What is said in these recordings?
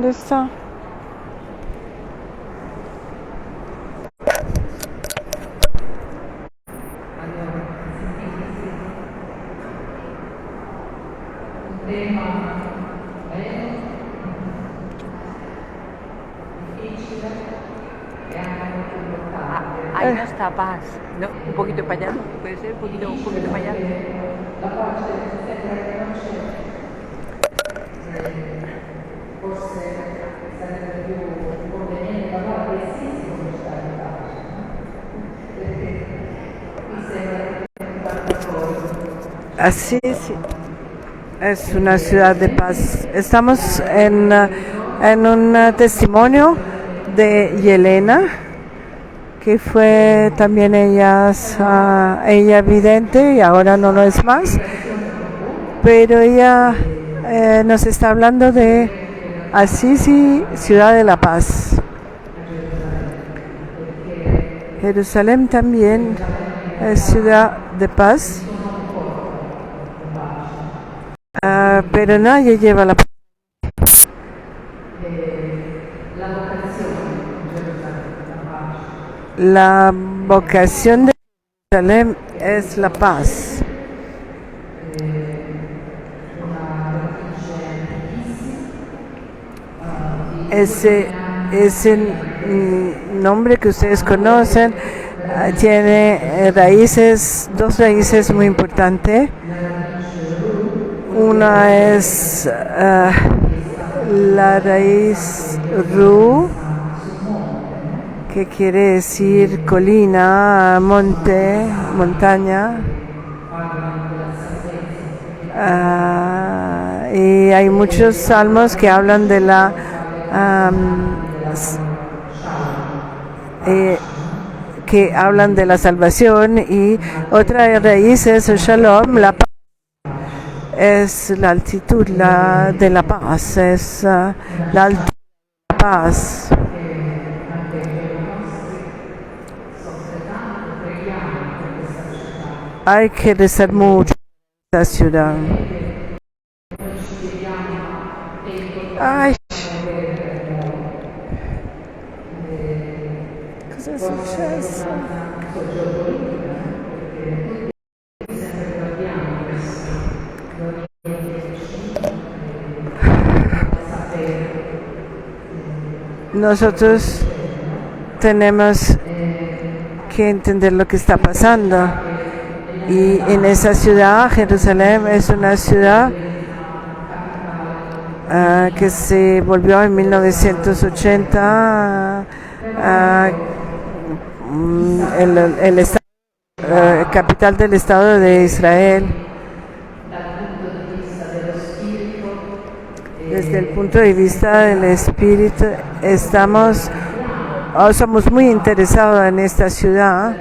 ¿Dónde está? Ahí no está Paz. No, un poquito para allá, ¿no? Puede ser un poquito para allá. Así sí. Es una ciudad de paz. Estamos en un testimonio de Yelena, que fue también ella vidente y ahora no lo es más, pero ella nos está hablando de Assisi, ciudad de la paz. Jerusalén también es ciudad de paz, pero nadie lleva la paz. La vocación de Jerusalén es la paz. Ese nombre que ustedes conocen tiene dos raíces muy importantes. Una es la raíz Ru, que quiere decir colina, monte, montaña. Y hay muchos salmos que hablan de la salvación, y otra raíz es Shalom, la paz. Es la altitud de la paz, es la altitud de la paz. Hay que rezar mucho en esta ciudad. Ay, cosa è successo? Nosotros tenemos que entender lo que está pasando. Y en esa ciudad, Jerusalén es una ciudad que se volvió en 1980 el capital del Estado de Israel. Desde el punto de vista del espíritu, somos muy interesados en esta ciudad.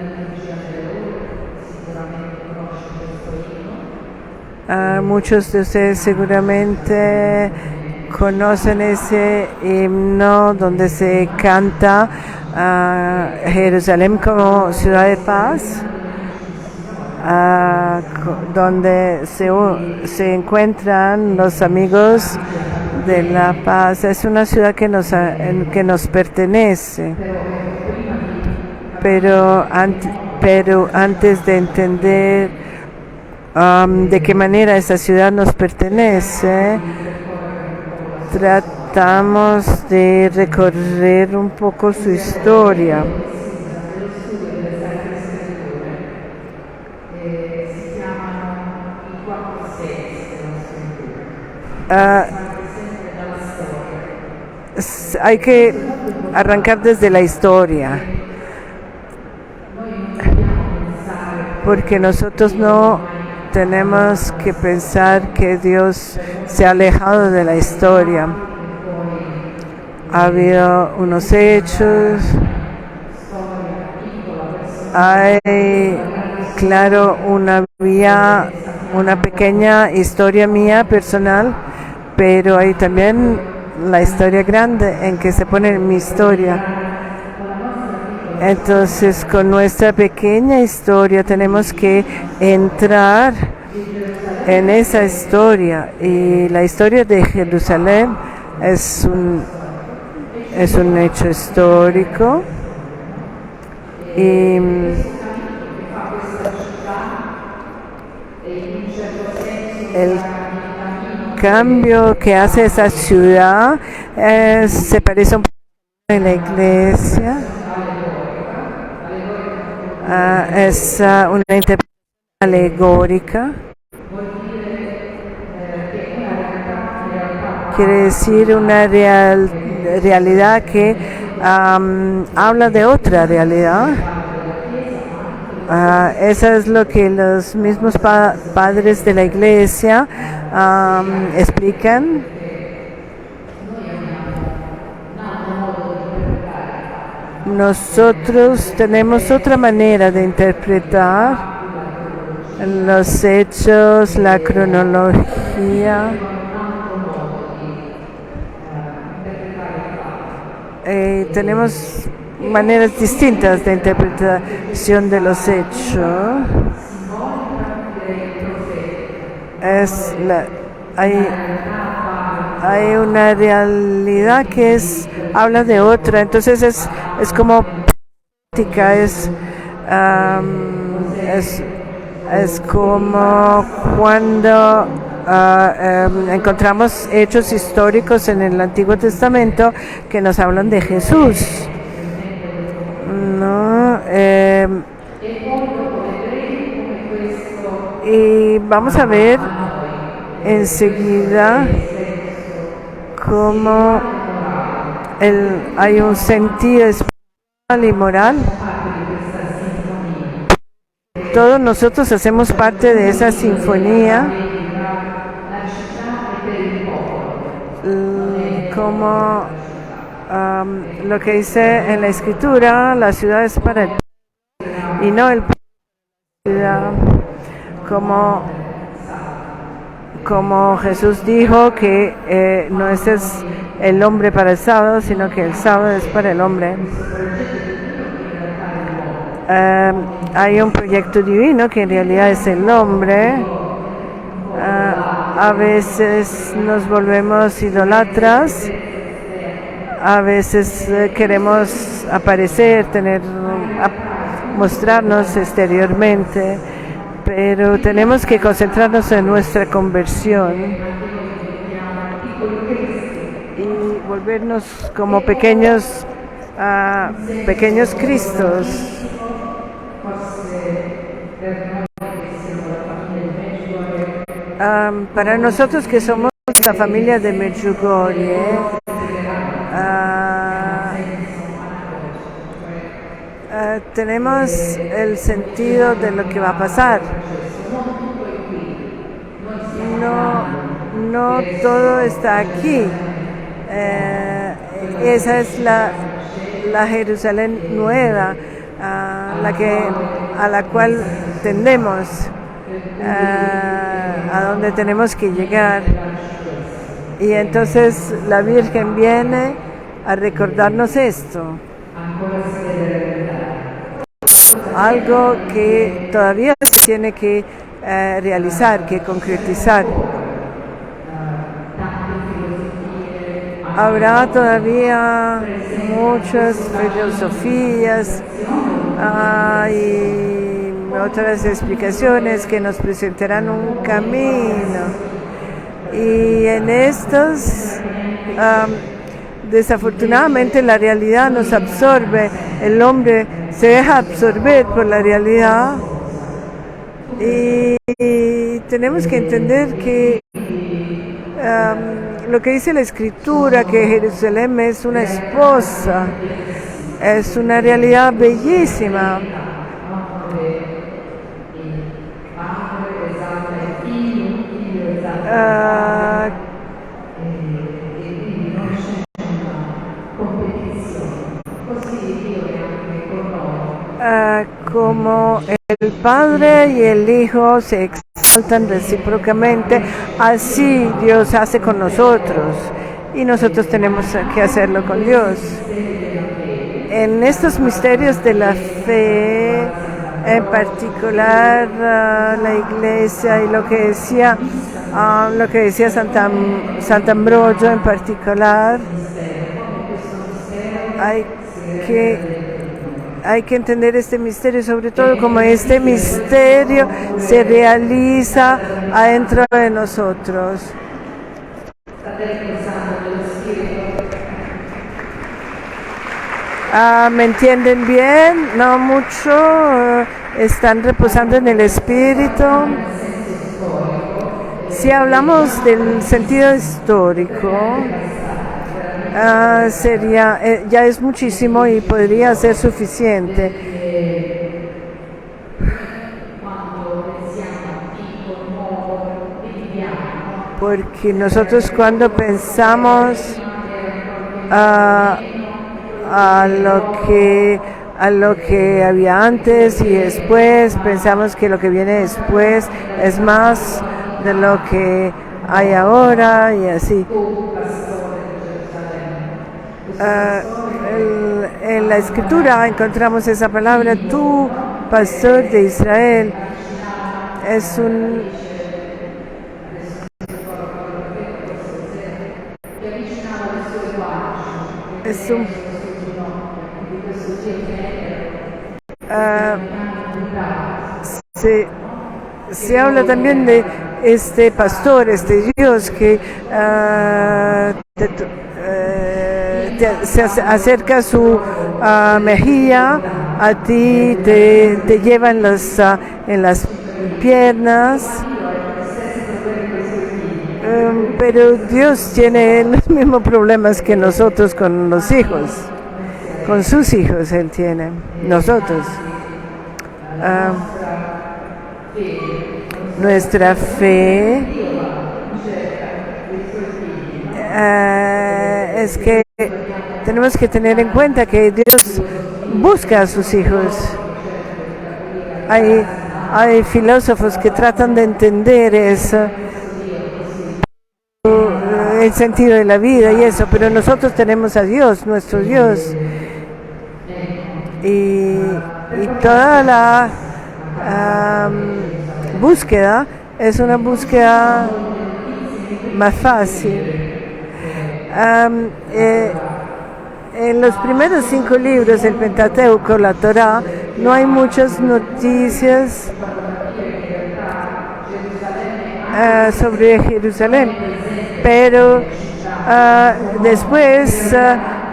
Muchos de ustedes seguramente conocen ese himno donde se canta Jerusalén como ciudad de paz, donde se encuentran los amigos de la paz. Es una ciudad que nos pertenece, pero antes de entender de qué manera esa ciudad nos pertenece, tratamos de recorrer un poco su historia. Hay que arrancar desde la historia, porque nosotros no tenemos que pensar que Dios se ha alejado de la historia. Ha habido unos hechos, hay, claro, una pequeña historia mía personal, pero hay también la historia grande en que se pone mi historia. Entonces, con nuestra pequeña historia tenemos que entrar en esa historia, y la historia de Jerusalén es un hecho histórico y el cambio que hace esa ciudad se parece un poco a la iglesia. Es una interpretación alegórica. Quiere decir una realidad que habla de otra realidad. Eso es lo que los mismos padres de la iglesia explican. Nosotros tenemos otra manera de interpretar los hechos, la cronología. Tenemos maneras distintas de interpretación de los hechos. Hay una realidad que habla de otra, entonces es como práctica, es como cuando encontramos hechos históricos en el Antiguo Testamento que nos hablan de Jesús, ¿no? Y vamos a ver enseguida cómo hay un sentido espiritual y moral. Todos nosotros hacemos parte de esa sinfonía, como lo que dice en la Escritura, la ciudad es para el pueblo y no el pueblo. Como Jesús dijo que no es el hombre para el sábado, sino que el sábado es para el hombre. Hay un proyecto divino que en realidad es el hombre. A veces nos volvemos idolatras, a veces queremos aparecer, mostrarnos exteriormente, pero tenemos que concentrarnos en nuestra conversión y volvernos como pequeños Cristos. Para nosotros que somos la familia de Medjugorje, tenemos el sentido de lo que va a pasar. No todo está aquí. Esa es la Jerusalén nueva, a la cual tendemos, a donde tenemos que llegar. Y entonces la Virgen viene a recordarnos esto, algo que todavía se tiene que realizar, que concretizar. Habrá todavía muchas filosofías y otras explicaciones que nos presentarán un camino. Y en estos, desafortunadamente, la realidad nos absorbe. El hombre se deja absorber por la realidad y tenemos que entender que lo que dice la Escritura, que Jerusalén es una esposa, es una realidad bellísima. Como el Padre y el Hijo se exaltan recíprocamente, así Dios hace con nosotros y nosotros tenemos que hacerlo con Dios. En estos misterios de la fe, en particular la Iglesia y lo que decía lo que decía Sant'Ambrogio en particular, hay que entender este misterio, sobre todo como este misterio se realiza adentro de nosotros. ¿Me entienden bien? No mucho. Están reposando en el espíritu. Si hablamos del sentido histórico, sería ya es muchísimo y podría ser suficiente. Porque nosotros cuando pensamos a lo que había antes y después, pensamos que lo que viene después es más de lo que hay ahora y así. En la escritura encontramos esa palabra, tú, pastor de Israel. Es un se habla también de este pastor, este Dios que se acerca su mejilla a ti, te lleva en las piernas. Pero Dios tiene los mismos problemas que nosotros con los hijos, con sus hijos Él tiene, nosotros. Nuestra fe es que tenemos que tener en cuenta que Dios busca a sus hijos. Hay filósofos que tratan de entender eso, el sentido de la vida y eso, pero nosotros tenemos a Dios, nuestro Dios, y toda la búsqueda es una búsqueda más fácil. En los primeros 5 libros del Pentateuco, la Torá, no hay muchas noticias sobre Jerusalén, pero después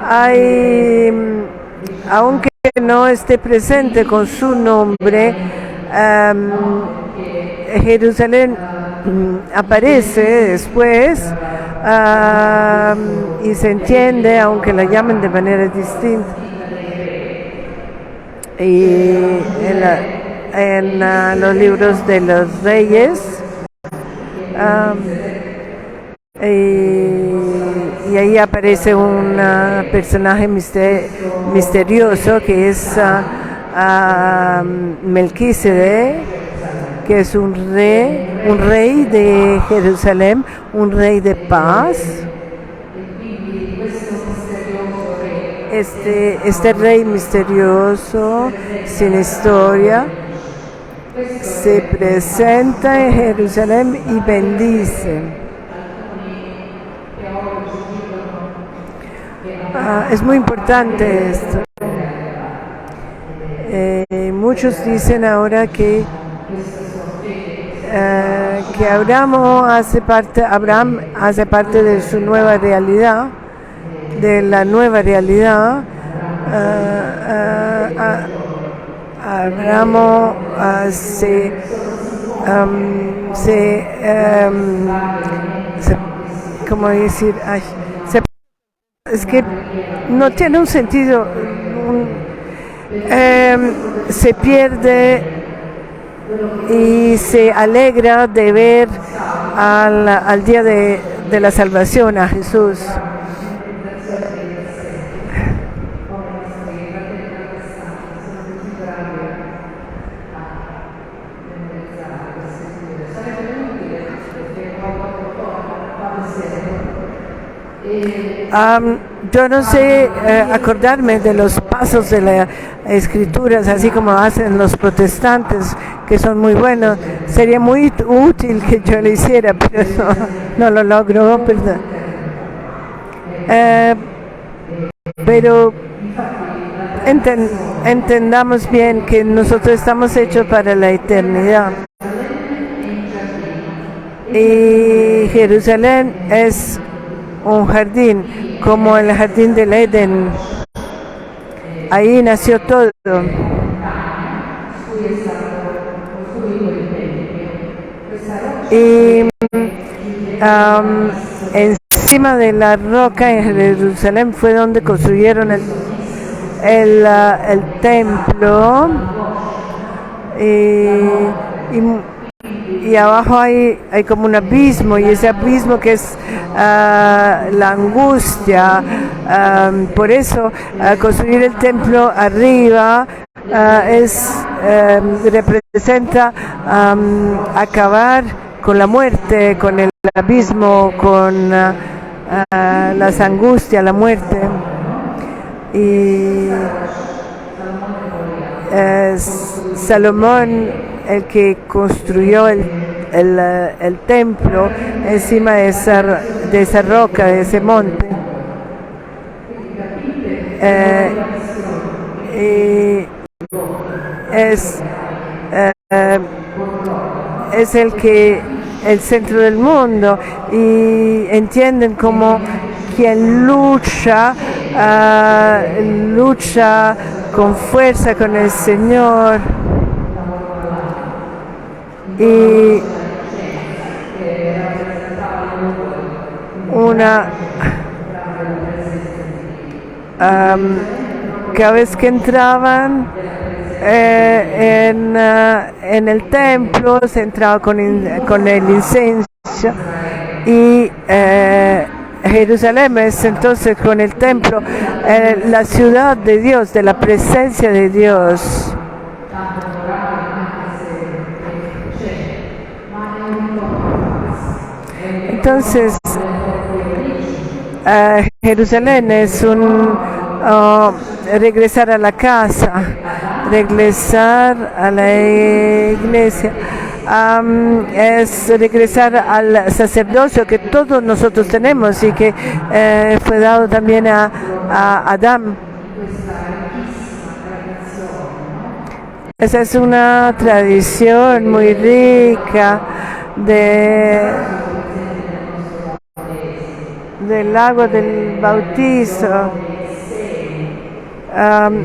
hay, aunque no esté presente con su nombre, Jerusalén aparece después y se entiende, aunque la llamen de manera distinta. Y en los libros de los reyes, y ahí aparece un personaje misterioso que es Melquisedec, que es un rey de Jerusalén, un rey de paz. Este rey misterioso, sin historia, se presenta en Jerusalén y bendice. Es muy importante esto. Muchos dicen ahora que Abraham hace parte de su nueva realidad, de la nueva realidad. Abraham ¿cómo decir? Es que no tiene un sentido, se pierde y se alegra de ver al día de la salvación a Jesús. Yo no sé acordarme de los pasos de las escrituras, así como hacen los protestantes, que son muy buenos. Sería muy útil que yo lo hiciera, pero no lo logro, perdón. Pero entendamos bien que nosotros estamos hechos para la eternidad. Y Jerusalén es un jardín, como el jardín del Edén. Ahí nació todo. Y encima de la roca en Jerusalén fue donde construyeron el templo. Y abajo hay como un abismo, y ese abismo que es la angustia. Por eso construir el templo arriba representa acabar con la muerte, con el abismo, con las angustias, la muerte. Y Salomón, el que construyó el templo encima de esa roca, de ese monte, es el centro del mundo, y entienden como quien lucha con fuerza con el Señor. Y cada vez que entraban en el templo, se entraba con el incienso, y Jerusalén es entonces, con el templo, la ciudad de Dios, de la presencia de Dios. Entonces, Jerusalén es regresar a la casa, regresar a la iglesia, es regresar al sacerdocio que todos nosotros tenemos y que fue dado también a Adán. Esa es una tradición muy rica del agua del bautizo.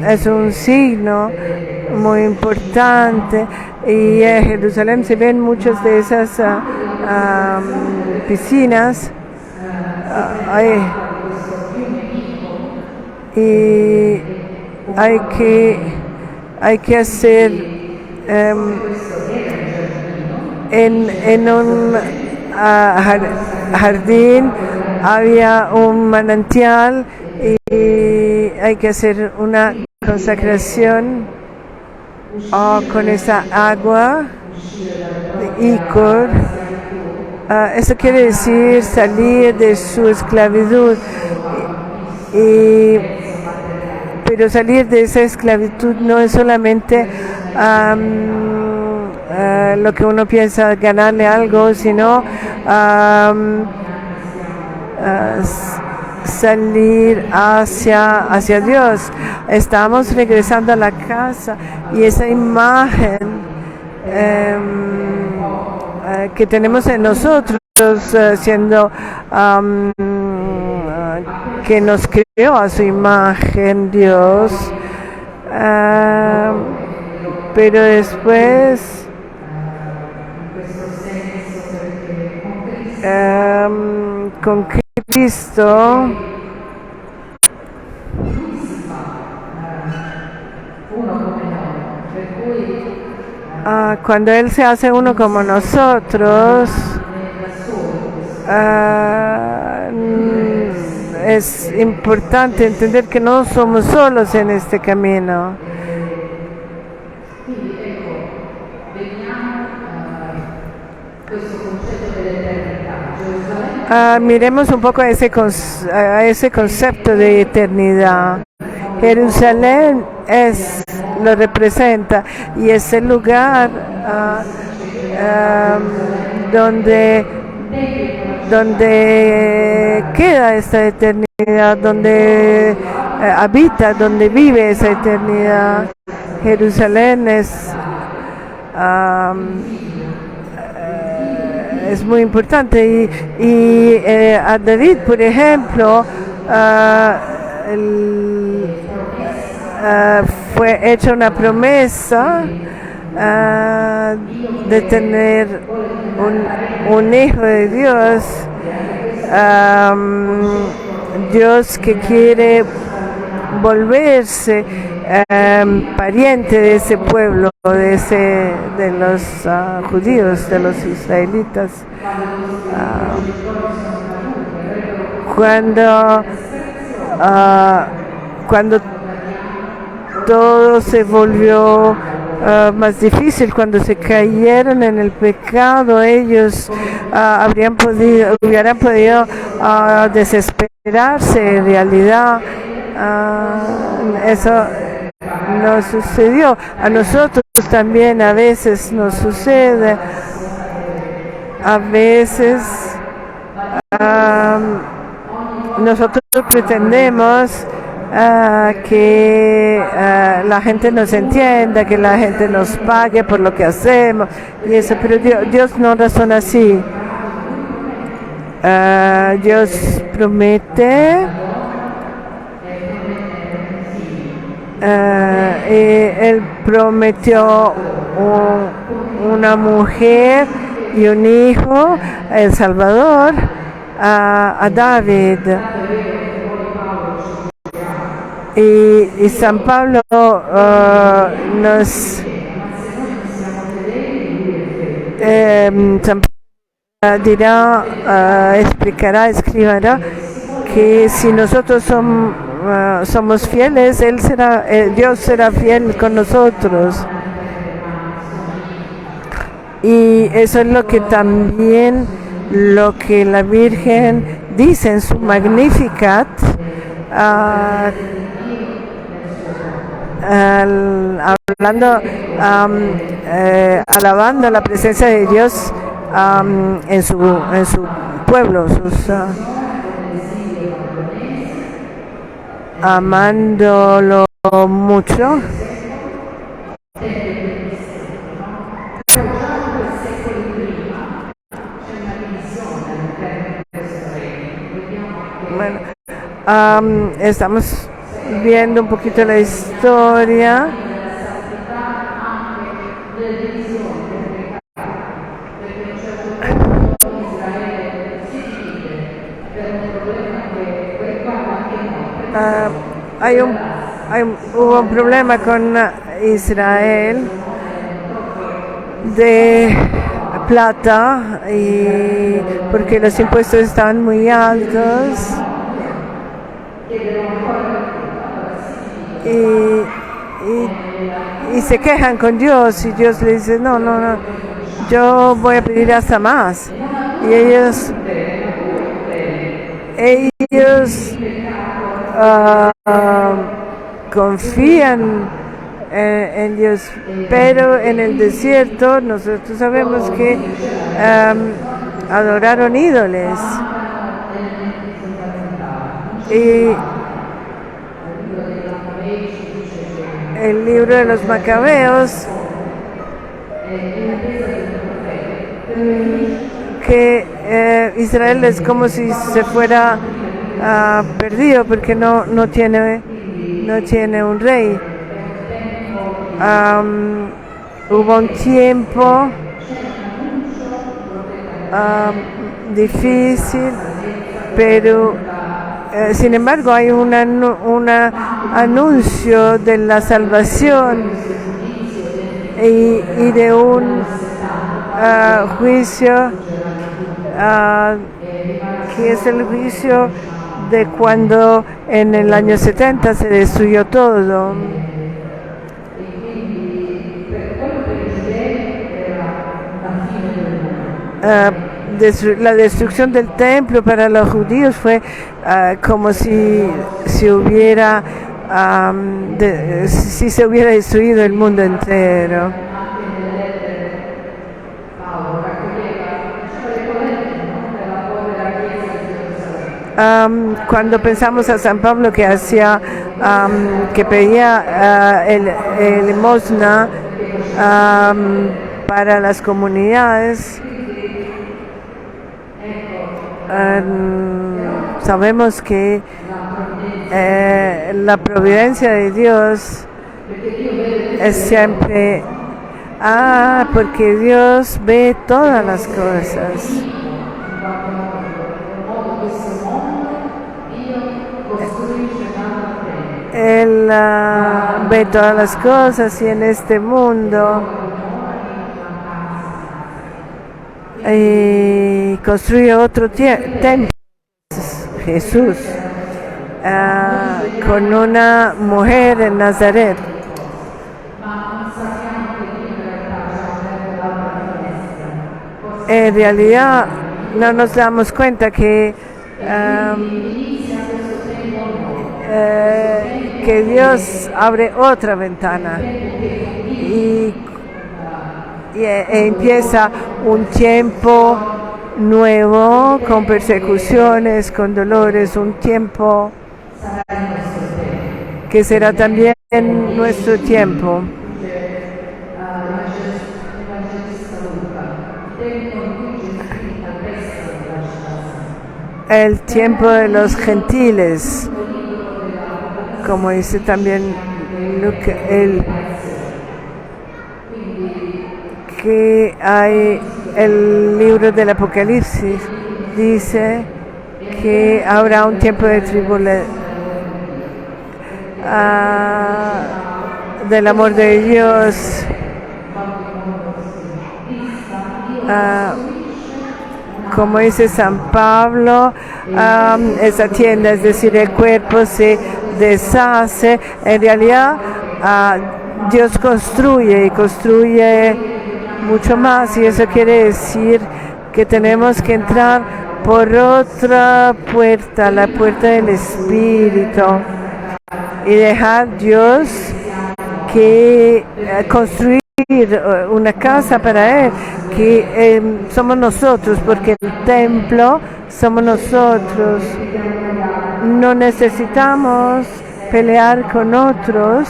Es un signo muy importante, y en Jerusalén se ven muchas de esas piscinas. Y hay que hacer en un jardín había un manantial, y hay que hacer una consagración con esa agua de Icor. Eso quiere decir salir de su esclavitud, pero salir de esa esclavitud no es solamente lo que uno piensa, ganarle algo, sino salir hacia Dios. Estamos regresando a la casa, y esa imagen que tenemos en nosotros, siendo que nos creó a su imagen Dios, pero después con Cristo cuando Él se hace uno como nosotros, es importante entender que no somos solos en este camino. Miremos un poco a ese concepto de eternidad. Jerusalén lo representa y es el lugar donde queda esta eternidad, donde habita, donde vive esa eternidad. Jerusalén es muy importante y a David, por ejemplo, fue hecha una promesa de tener un hijo de Dios, Dios que quiere volverse pariente de ese pueblo, de los judíos, de los israelitas. Cuando todo se volvió más difícil, cuando se cayeron en el pecado, ellos hubieran podido desesperarse. En realidad eso no sucedió. A nosotros también a veces nos sucede. A veces nosotros pretendemos que la gente nos entienda, que la gente nos pague por lo que hacemos y eso, pero Dios no razona así. Dios promete Él prometió una mujer y un hijo, el Salvador, a David. Y San Pablo explicará, escribirá que si nosotros somos fieles, Dios será fiel con nosotros. Y eso es lo que la Virgen dice en su Magnificat, alabando la presencia de Dios en su pueblo, amándolo mucho. Bueno, estamos viendo un poquito la historia. Hubo un problema con Israel de plata y porque los impuestos estaban muy altos y se quejan con Dios y Dios le dice no, yo voy a pedir hasta más y ellos confían en Dios, pero en el desierto nosotros sabemos que adoraron ídolos y el libro de los Macabeos que Israel es como si se fuera perdido porque no tiene un rey. Hubo un tiempo difícil, pero sin embargo hay un anuncio de la salvación y de un juicio que es el juicio de cuando en el año 70 se destruyó todo. La destrucción del templo para los judíos fue como si hubiera si se hubiera destruido el mundo entero. Cuando pensamos a San Pablo que hacía, que pedía el limosna para las comunidades, sabemos que la providencia de Dios es siempre, porque Dios ve todas las cosas. Él ve todas las cosas y en este mundo y construye otro templo, Jesús, con una mujer en Nazaret. En realidad no nos damos cuenta que Dios abre otra ventana y empieza un tiempo nuevo con persecuciones, con dolores, un tiempo que será también nuestro tiempo. El tiempo de los gentiles, como dice también que hay el libro del Apocalipsis, dice que habrá un tiempo de tribulación, del amor de Dios, como dice San Pablo, esa tienda, es decir, el cuerpo se deshace. En realidad Dios construye y construye mucho más, y eso quiere decir que tenemos que entrar por otra puerta, la puerta del Espíritu, y dejar Dios que construir una casa para Él, que somos nosotros, porque el templo somos nosotros. No necesitamos pelear con otros,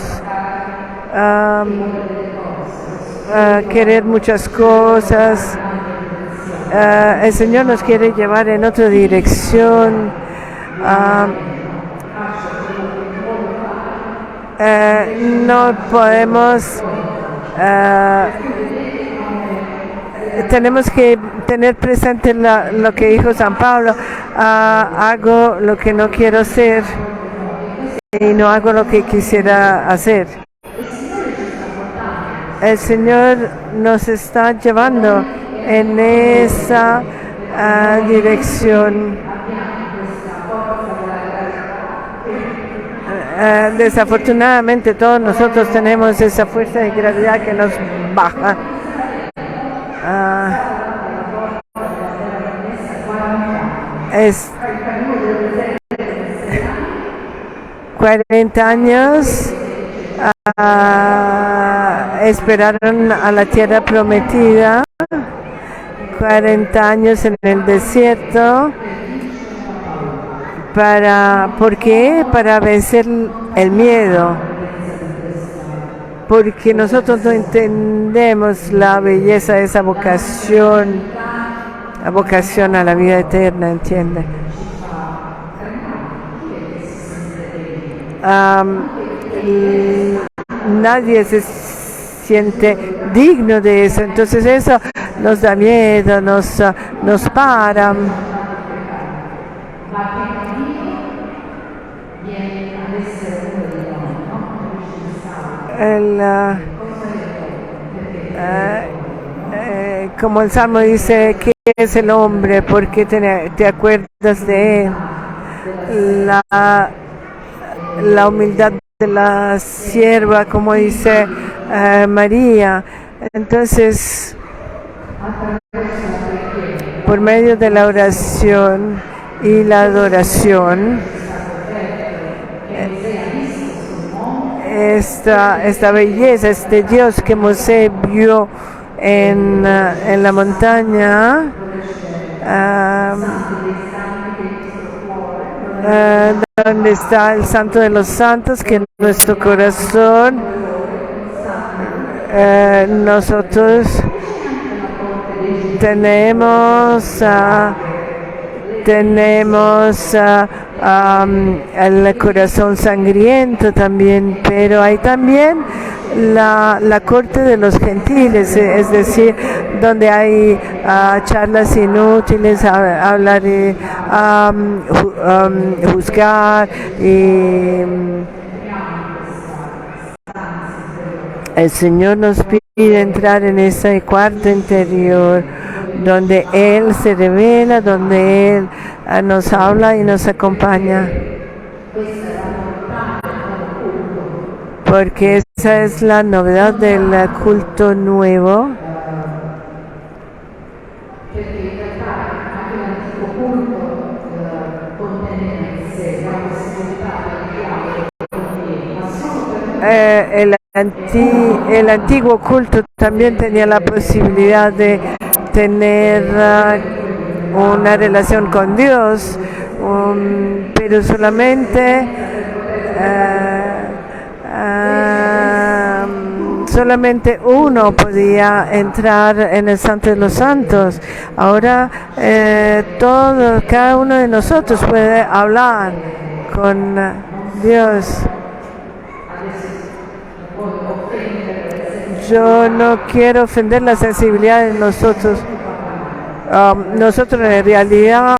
querer muchas cosas. El Señor nos quiere llevar en otra dirección. No podemos, tenemos que tener presente lo que dijo San Pablo: hago lo que no quiero hacer y no hago lo que quisiera hacer. El Señor nos está llevando en esa dirección. Desafortunadamente todos nosotros tenemos esa fuerza de gravedad que nos baja. 40 años esperaron a la tierra prometida, 40 años en el desierto. ¿Por qué? Para vencer el miedo. Porque nosotros no entendemos la belleza de esa vocación, la vocación a la vida eterna, ¿entiende? Nadie se siente digno de eso, entonces eso nos da miedo, nos para. Como el Salmo dice, ¿qué es el hombre? ¿Por qué te acuerdas de él? La humildad de la sierva, como dice María. Entonces, por medio de la oración y la adoración, esta belleza, este Dios que Mosé vio en la montaña, donde está el Santo de los Santos, que en nuestro corazón nosotros tenemos el corazón sangriento también, pero hay también la corte de los gentiles, es decir, donde hay charlas inútiles, hablar y juzgar, y el Señor nos pide entrar en ese cuarto interior donde Él se revela, donde Él nos habla y nos acompaña. Porque esa es la novedad del culto nuevo. El antiguo culto también tenía la posibilidad de tener una relación con Dios, pero solamente uno podía entrar en el Santo de los Santos. Ahora cada uno de nosotros puede hablar con Dios. Yo no quiero ofender la sensibilidad de nosotros. Nosotros en realidad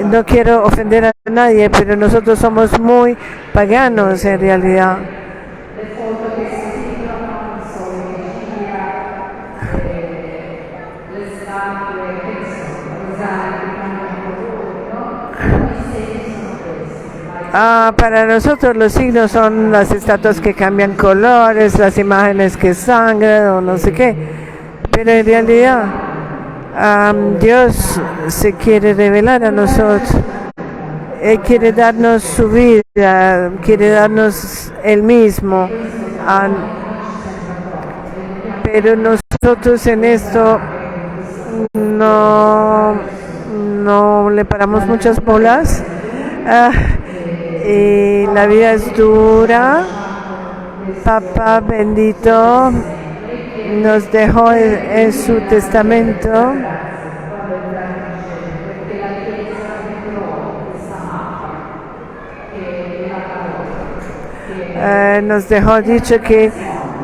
no quiero ofender a nadie, pero nosotros somos muy paganos en realidad. Para nosotros los signos son las estatuas que cambian colores, las imágenes que sangran o no sé qué, pero en realidad Dios se quiere revelar a nosotros. Él quiere darnos su vida, quiere darnos Él mismo, pero nosotros en esto no le paramos muchas bolas. Y la vida es dura. Papá bendito nos dejó en su testamento nos dejó dicho que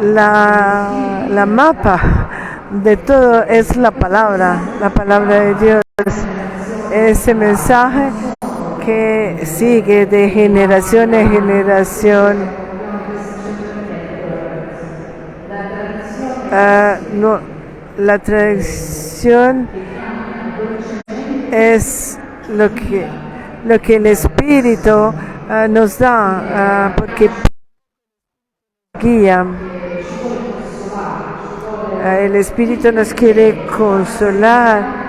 la mapa de todo es la palabra de Dios, ese mensaje que sigue de generación en generación. La tradición es lo que el Espíritu nos da, porque guía. El Espíritu nos quiere consolar.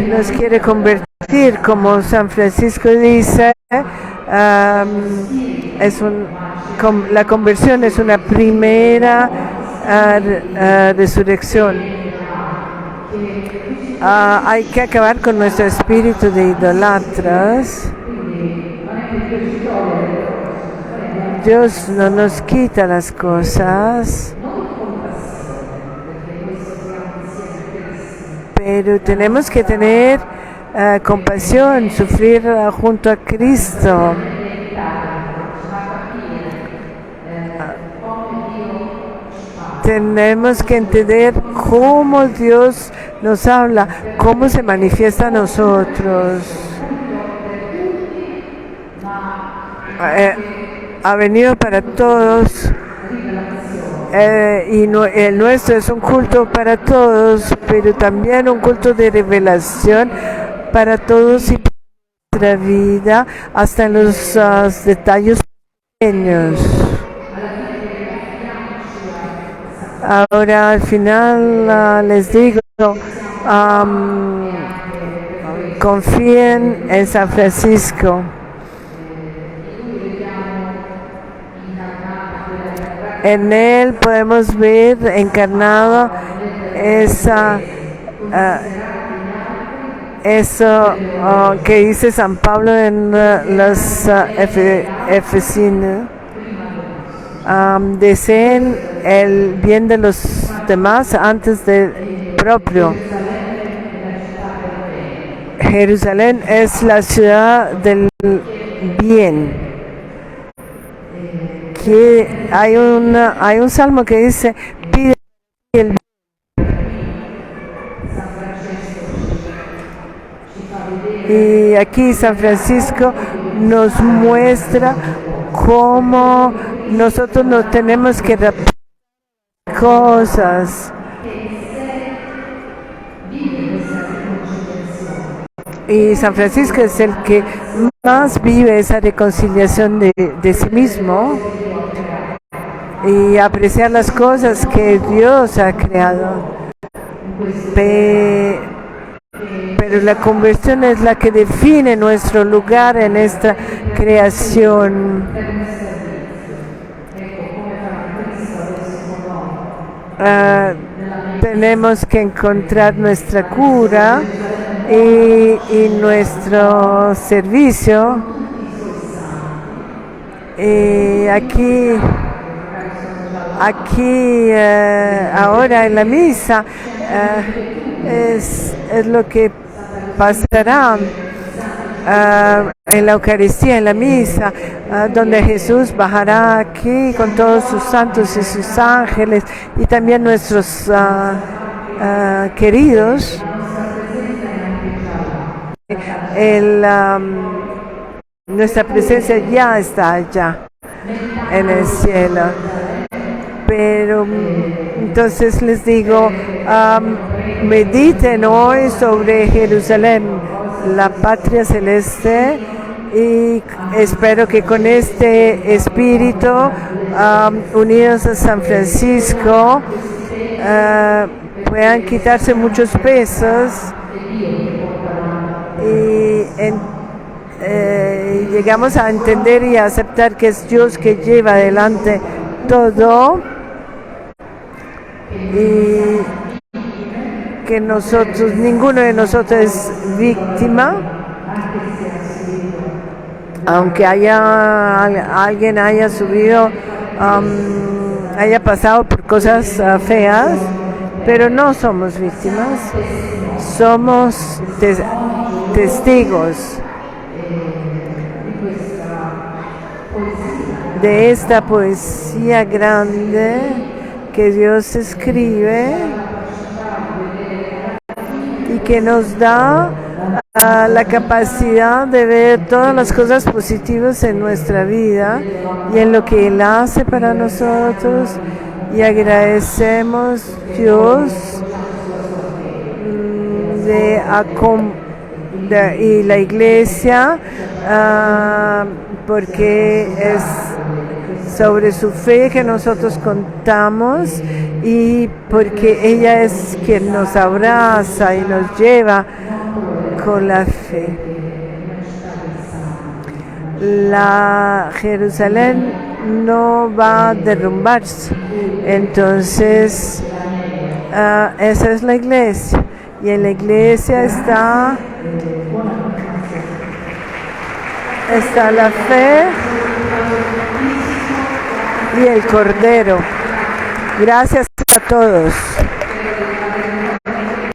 Nos quiere convertir, como San Francisco dice, la conversión es una primera resurrección. Hay que acabar con nuestro espíritu de idolatras. Dios no nos quita las cosas, pero tenemos que tener compasión, sufrir junto a Cristo. Tenemos que entender cómo Dios nos habla, cómo se manifiesta a nosotros. Ha venido para todos. Y el nuestro es un culto para todos, pero también un culto de revelación para todos y para nuestra vida, hasta en los detalles pequeños. Ahora al final les digo, confíen en San Francisco. En él podemos ver encarnado eso que dice San Pablo en los Efesinos. Deseen el bien de los demás antes del propio. Jerusalén es la ciudad del bien. Que hay un salmo que dice: pide el bien. Y aquí San Francisco nos muestra cómo nosotros no tenemos que repetir cosas. Y San Francisco es el que más vive esa reconciliación de sí mismo y apreciar las cosas que Dios ha creado. Pero la conversión es la que define nuestro lugar en esta creación. Tenemos que encontrar nuestra cura y nuestro servicio. Y aquí ahora en la misa es lo que pasará en la Eucaristía, en la misa, donde Jesús bajará aquí con todos sus santos y sus ángeles y también nuestros queridos. Nuestra presencia ya está allá en el cielo. Pero entonces les digo, mediten hoy sobre Jerusalén, la patria celeste, y espero que con este espíritu, unidos a San Francisco, puedan quitarse muchos pesos y llegamos a entender y a aceptar que es Dios que lleva adelante todo, y que ninguno de nosotros es víctima, aunque alguien haya subido, haya pasado por cosas feas, pero no somos víctimas, somos testigos de esta poesía grande que Dios escribe y que nos da la capacidad de ver todas las cosas positivas en nuestra vida y en lo que Él hace para nosotros, y agradecemos Dios y la Iglesia, porque es sobre su fe que nosotros contamos y porque ella es quien nos abraza y nos lleva con la fe. La Jerusalén no va a derrumbarse, entonces esa es la Iglesia, y en la Iglesia está la fe y el Cordero. Gracias a todos.